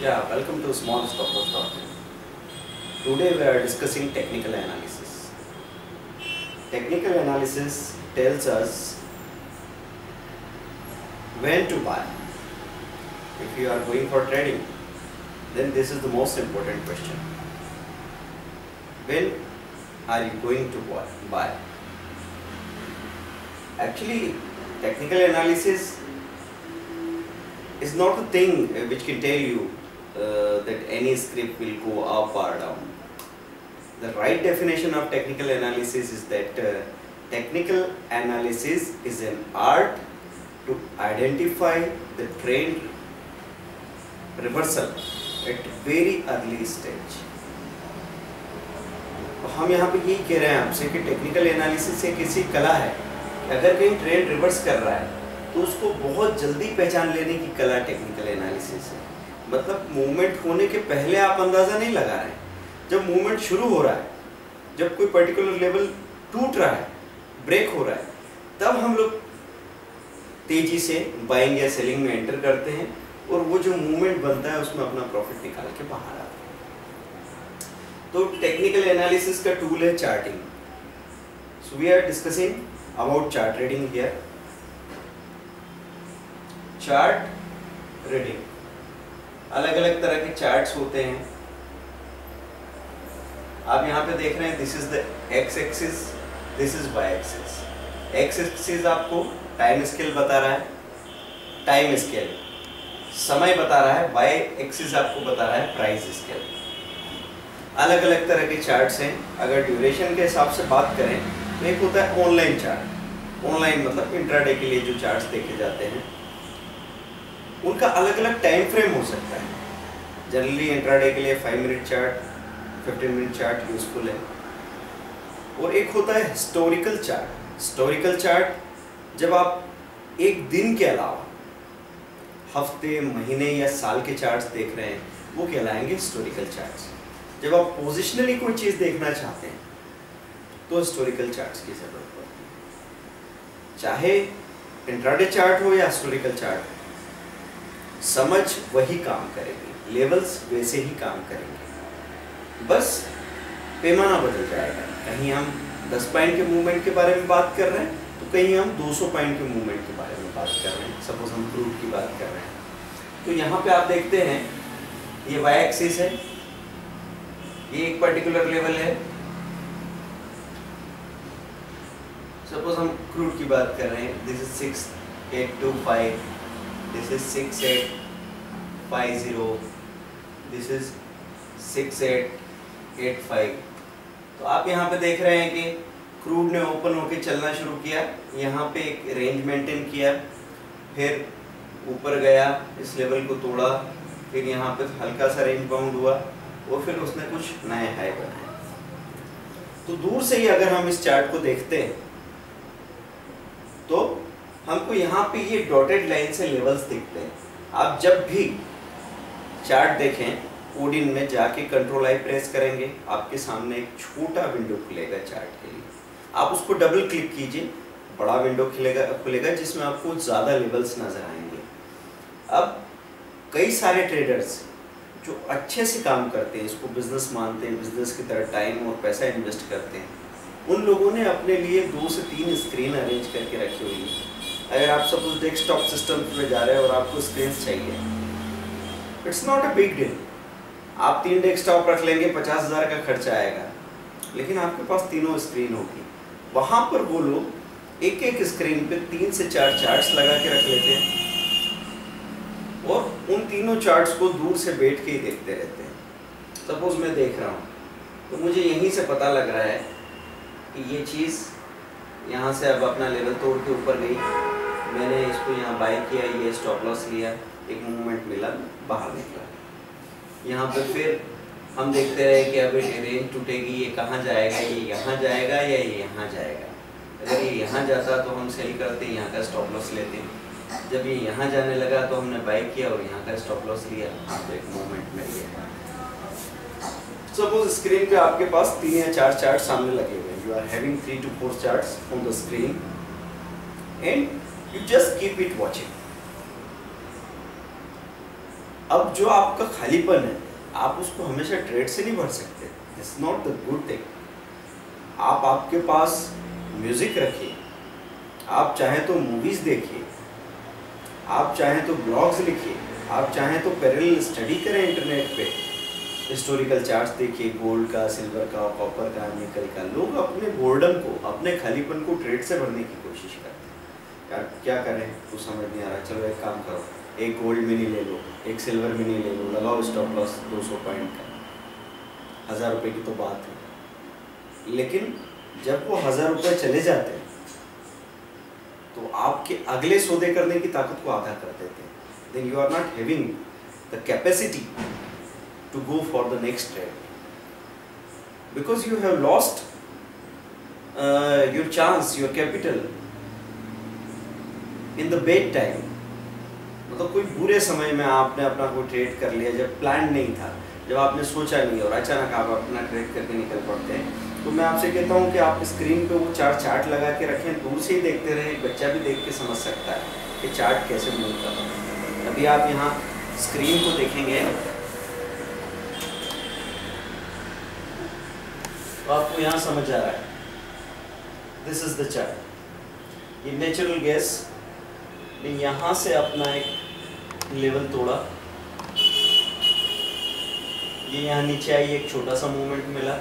Yeah, welcome to Small Stop of Thought. Today we are discussing technical analysis. Technical analysis tells us when to buy. If you are going for trading, then this is the most important question. When are you going to buy? Actually, technical analysis is not a thing which can tell you that any script will go up or down. The right definition of technical analysis is that technical analysis is an art to identify the trend reversal at very early stage. तो हम यहाँ पे यही कह रहे हैं आपसे कि टेक्निकल एनालिसिस एक ऐसी कला है, अगर कहीं ट्रेंड रिवर्स कर रहा है तो उसको बहुत जल्दी पहचान लेने की कला टेक्निकल एनालिसिस है। मतलब मूवमेंट होने के पहले आप अंदाज़ा नहीं लगा रहे हैं, जब मूवमेंट शुरू हो रहा है, जब कोई पर्टिकुलर लेवल टूट रहा है, ब्रेक हो रहा है, तब हम लोग तेजी से बाइंग या सेलिंग में एंटर करते हैं और वो जो मूवमेंट बनता है उसमें अपना प्रॉफिट निकाल के बाहर आते हैं। तो टेक्निकल एनालिसिस का टूल है charting. So we are discussing about chart reading here. Chart reading, अलग अलग तरह के चार्ट्स होते हैं। आप यहाँ पे देख रहे हैं, this is the x axis, this is y axis. X axis आपको टाइम स्केल बता रहा है, टाइम स्केल समय बता रहा है, वाई एक्सिस आपको बता रहा है प्राइस स्केल। अलग अलग तरह के चार्ट्स हैं। अगर ड्यूरेशन के हिसाब से बात करें तो एक होता है ऑनलाइन चार्ट। ऑनलाइन मतलब इंट्राडे के लिए जो चार्ट्स देखे जाते हैं उनका अलग अलग टाइम फ्रेम हो सकता है। जनरली इंट्राडे के लिए 5 minute chart, 15 minute chart useful है। और एक होता है हिस्टोरिकल चार्ट। हिस्टोरिकल चार्ट जब आप एक दिन के अलावा हफ्ते, महीने या साल के चार्ट्स देख रहे हैं वो कहलाएंगे हिस्टोरिकल चार्ट्स। जब आप पोजिशनली कोई चीज़ देखना चाहते हैं तो हिस्टोरिकल चार्ट्स की जरूरत पड़ती है। चाहे इंट्राडे चार्ट हो या हिस्टोरिकल चार्ट, समझ वही काम करेगी, लेवल्स वैसे ही काम करेंगे, बस पैमाना बदल जाएगा। कहीं हम 10 पॉइंट के मूवमेंट के बारे में बात कर रहे हैं तो कहीं हम 200 पॉइंट के मूवमेंट के बारे में बात कर रहे हैं। सपोज हम क्रूड की बात कर रहे हैं तो यहाँ पे आप देखते हैं ये वाई एक्सिस है, ये एक पर्टिकुलर लेवल है। सपोज हम क्रूड की बात कर रहे हैं, this is 6825, this is 6850, this is 6885। तो आप यहाँ पे देख रहे हैं कि क्रूड ने ओपन होके चलना शुरू किया, यहाँ पे एक रेंज मेंटेन किया, फिर ऊपर गया, इस लेवल को तोड़ा, फिर यहाँ पे हल्का सा रेंज बाउंड हुआ और फिर उसने कुछ नए हाई बनाए। तो दूर से ही अगर हम इस चार्ट को देखते हैं तो हमको यहाँ पे ये डॉटेड लाइन से लेवल्स दिखते हैं। आप जब भी चार्ट देखें ओडिन में जाके कंट्रोल आई प्रेस करेंगे, आपके सामने एक छोटा विंडो खुलेगा चार्ट के लिए। आप उसको डबल क्लिक कीजिए, बड़ा विंडो खुलेगा जिसमें आपको ज़्यादा लेवल्स नज़र आएंगे। अब कई सारे ट्रेडर्स जो अच्छे से काम करते हैं, इसको बिजनेस मानते हैं, बिजनेस की तरह टाइम और पैसा इन्वेस्ट करते हैं, उन लोगों ने अपने लिए 2 से 3 स्क्रीन अरेंज करके रखी हुई है। अगर आप सपोज डेस्कटॉप सिस्टम में जा रहे हैं और आपको स्क्रीन चाहिए, it's not a big deal. आप 3 डेस्कटॉप रख लेंगे, 50,000 का खर्चा आएगा, लेकिन आपके पास तीनों स्क्रीन होगी। वहाँ पर वो लोग एक एक स्क्रीन पे 3 से 4 चार्ट्स लगा के रख लेते हैं और उन तीनों चार्ट्स को दूर से बैठ के ही देखते रहते हैं। सपोज मैं देख रहा हूँ तो मुझे यहीं से पता लग रहा है कि ये चीज़ यहाँ से अब अपना लेवल तोड़ के ऊपर गई, मैंने इसको यहाँ बाय किया, ये स्टॉप लॉस लिया, एक मूवमेंट मिला, बाहर निकला। यहाँ पे फिर हम देखते रहे कि अब रेंज टूटेगी, ये कहाँ जाएगा, ये यहाँ जाएगा या ये यहाँ जाएगा। अगर ये यहाँ जाता तो हम सेल करते, यहाँ का स्टॉप लॉस लेते। जब ये यहाँ जाने लगा तो हमने बाय किया और यहाँ का स्टॉप लॉस लिया, तो एक मूवमेंट मिल गया। सपोज स्क्रीन पे आपके पास 3 या 4 चार्ट सामने लगे हुए हैं। You are having 3 to 4 charts on the screen and you just keep it watching. अब जो आपका खालीपन है आप उसको हमेशा ट्रेड से नहीं भर सकते, it's not the good thing. आप आपके पास म्यूजिक रखिए, आप चाहें तो मूवीज देखिए, आप चाहें तो ब्लॉग्स लिखिए, आप चाहें तो पैरेलल स्टडी करें इंटरनेट पे, हिस्टोरिकल चार्ट्स देखिए, गोल्ड का, सिल्वर का, कॉपर का, निकल का। लोग अपने बोर्डम को, अपने खालीपन को ट्रेड से भरने की कोशिश करते हैं। यार क्या करें, कुछ समझ नहीं आ रहा, चलो एक काम करो, एक गोल्ड मिनी ले लो, एक सिल्वर मिनी ले लो, लगाओ स्टॉप लॉस 200 पॉइंट का, 1000 रुपये की तो बात है। लेकिन जब वो 1000 रुपये चले जाते हैं तो आपके अगले सौदे करने की ताकत को आधा कर देते हैं। Then you are not having the capacity to go for the next trade because you have lost your chance, your capital in the bad time। मतलब कोई बुरे समय में आपने अपना कोई ट्रेड कर लिया जब प्लान नहीं था, जब आपने सोचा नहीं और अचानक आप अपना ट्रेड करके निकल पड़ते हैं। तो मैं आपसे कहता हूँ कि आप स्क्रीन पे वो चार्ट लगा के रखें, दूर से ही देखते रहें, एक बच्चा भी देख के समझ सकता है कि चार्ट कैसे मूव कर रहा है। अभी आप यहाँ स्क्रीन को देखेंगे तो आपको यहाँ समझ आ रहा है, दिस इज द चार्ट। ये नेचुरल गैस ने यहाँ से अपना एक लेवल तोड़ा, ये यहाँ नीचे आई, एक छोटा सा मूवमेंट मिला,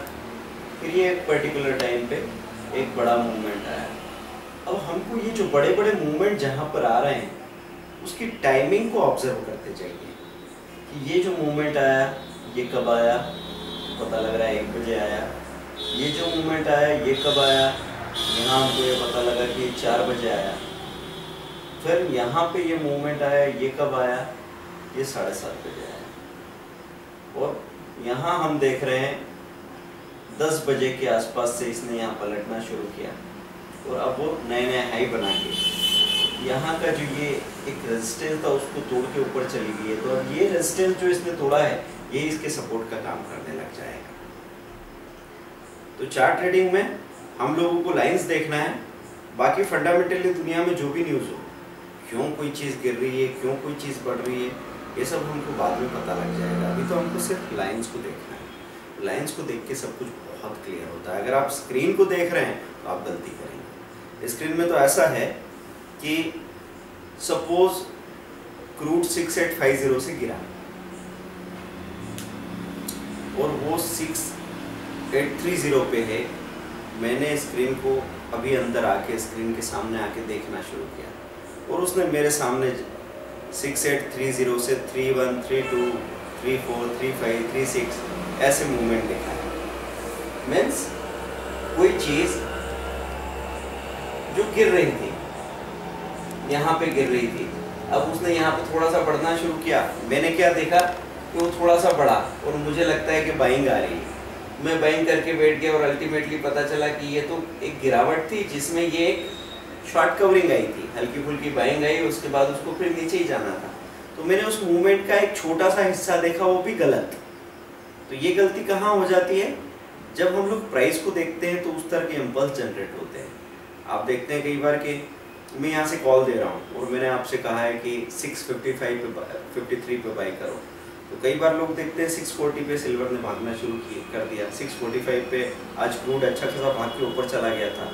फिर ये एक पर्टिकुलर टाइम पे एक बड़ा मूवमेंट आया। अब हमको ये जो बड़े बड़े मूवमेंट जहाँ पर आ रहे हैं उसकी टाइमिंग को ऑब्जर्व करते जाइए कि ये जो मूवमेंट आया ये कब आया, पता लग रहा है 1 बजे आया। ये जो मूवमेंट आया ये कब आया, यहाँ हमको ये पता लगा कि 4 बजे आया। फिर यहाँ पे ये मूवमेंट आया ये कब आया, ये 7:30 बजे आया। और यहाँ हम देख रहे हैं 10 बजे के आसपास से इसने यहाँ पलटना शुरू किया और अब वो नए हाई बना के यहाँ का जो ये एक रेजिस्टेंस था उसको तोड़ के ऊपर चली गई है। तो अब ये रेजिस्टेंस जो इसने तोड़ा है ये इसके सपोर्ट का काम करने लग जाएगा। तो चार्ट ट्रेडिंग में हम लोगों को लाइंस देखना है, बाकी फंडामेंटली दुनिया में जो भी न्यूज़ हो, क्यों कोई चीज़ गिर रही है, क्यों कोई चीज़ बढ़ रही है, ये सब हमको बाद में पता लग जाएगा। अभी तो हमको सिर्फ लाइंस को देखना है। लाइंस को देख के सब कुछ बहुत क्लियर होता है। अगर आप स्क्रीन को देख रहे हैं तो आप गलती करेंगे। स्क्रीन में तो ऐसा है कि सपोज क्रूड 6850 से गिरा और वो 6830 पे है। मैंने स्क्रीन को अभी अंदर आके स्क्रीन के सामने आके देखना शुरू किया और उसने मेरे सामने 6830 से 31, 32, 34, 35, 36 ऐसे मूवमेंट दिखाया। मीन्स कोई चीज़ जो गिर रही थी, यहाँ पे गिर रही थी, अब उसने यहाँ पे थोड़ा सा बढ़ना शुरू किया। मैंने क्या देखा कि वो थोड़ा सा बढ़ा और मुझे लगता है कि बाइंग आ रही है। मैं बाइंग करके बैठ गया और अल्टीमेटली पता चला कि ये तो एक गिरावट थी जिसमें ये एक शॉर्ट कवरिंग आई थी, हल्की फुल्की बाइंग आई, उसके बाद उसको फिर नीचे ही जाना था। तो मैंने उस मूवमेंट का एक छोटा सा हिस्सा देखा, वो भी गलत। तो ये गलती कहाँ हो जाती है, जब हम लोग प्राइस को देखते हैं तो उस तरह के इम्पल्स जनरेट होते हैं। आप देखते हैं कई बार कि मैं यहाँ से कॉल दे रहा हूँ और मैंने आपसे कहा है कि 655 पे 53 पे बाई करो, तो कई बार लोग देखते हैं 640 पे सिल्वर ने भागना शुरू कर दिया, 645 पे आज क्रूड अच्छा खासा भाग के ऊपर चला गया था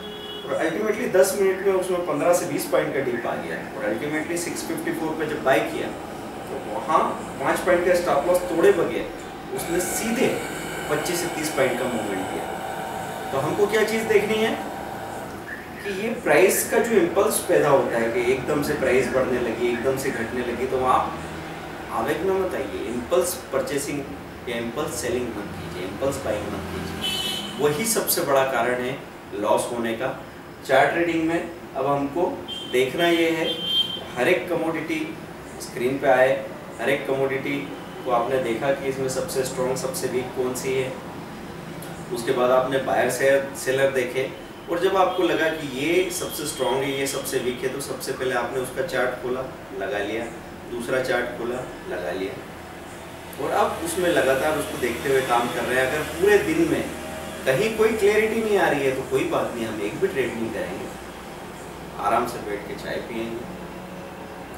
और अल्टीमेटली 10 मिनट में उसमें 15 से 20 पॉइंट का डीप आ गया और अल्टीमेटली 654 पे जब बाई किया तो वहाँ 5 पॉइंट का स्टॉप लॉस तोड़े बगैर उसने सीधे 25 से 30 पॉइंट का मूवमेंट दिया। तो हमको क्या चीज़ देखनी है कि ये प्राइस का जो इम्पल्स पैदा होता है कि एकदम से प्राइस बढ़ने लगी, एकदम से घटने लगी, तो आप आवेग में मत आइए, इम्पल्स परचेसिंग या इम्पल्स सेलिंग मत कीजिए, इम्पल्स बाइंग मत कीजिए। वही सबसे बड़ा कारण है लॉस होने का चार्ट ट्रेडिंग में। अब हमको देखना ये है, हर एक कमोडिटी स्क्रीन पे आए, हर एक कमोडिटी को आपने देखा कि इसमें सबसे स्ट्रॉन्ग सबसे वीक कौन सी है, उसके बाद आपने बायर सेलर देखे और जब आपको लगा कि ये सबसे स्ट्रॉन्ग है, ये सबसे वीक है, तो सबसे पहले आपने उसका चार्ट खोला, लगा लिया, दूसरा चार्ट खोला, लगा लिया और अब उसमें लगातार उसको देखते हुए काम कर रहे हैं। अगर पूरे दिन में कहीं कोई क्लैरिटी नहीं आ रही है तो कोई बात नहीं, हम एक भी ट्रेड नहीं करेंगे, आराम से बैठ के चाय पियेंगे,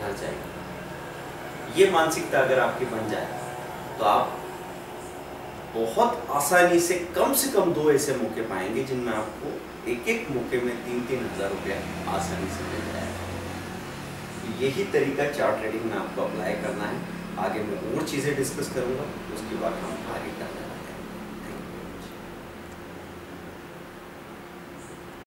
घर जाएंगे। ये मानसिकता अगर आपकी बन जाए तो आप बहुत आसानी से कम 2 ऐसे मौके पाएंगे जिनमें आपको एक मौके में 3-3 हज़ार रुपया आसानी से मिल जाएगा। यही तरीका चार्ट ट्रेडिंग में आपको अप्लाई करना है। आगे मैं और चीज़ें डिस्कस करूंगा, उसके बाद हम आगे करते हैं।